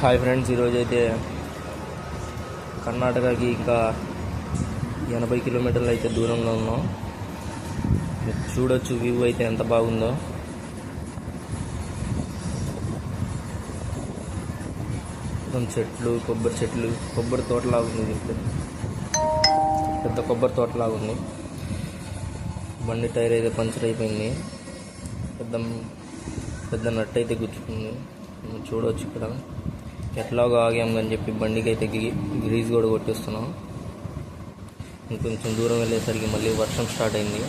Hi friends, ఈరోజు అయితే కర్ణాటకకి ఇంకా 80 కిలోమీటర్లు అయితే దూరంలో ఉన్నాం. మీరు చూడొచ్చు వ్యూ అయితే ఎంత బాగుందో. మొత్తం చెట్లు, కొబ్బరి తోటలాగా ఉంది. దీంట్లో పెద్ద కొబ్బరి తోటలాగా ఉంది. బండి టైర్ అయితే పంచర్ అయిపోయింది. పెద్ద నట్టు అయితే గుచ్చుకుంది. చూడవచ్చు ఇక్కడ ఎట్లాగో ఆగామని చెప్పి బండికి అయితే గ్రీజ్ కూడా కొట్టేస్తున్నాం. ఇంకొంచెం దూరం వెళ్ళేసరికి మళ్ళీ వర్షం స్టార్ట్ అయింది.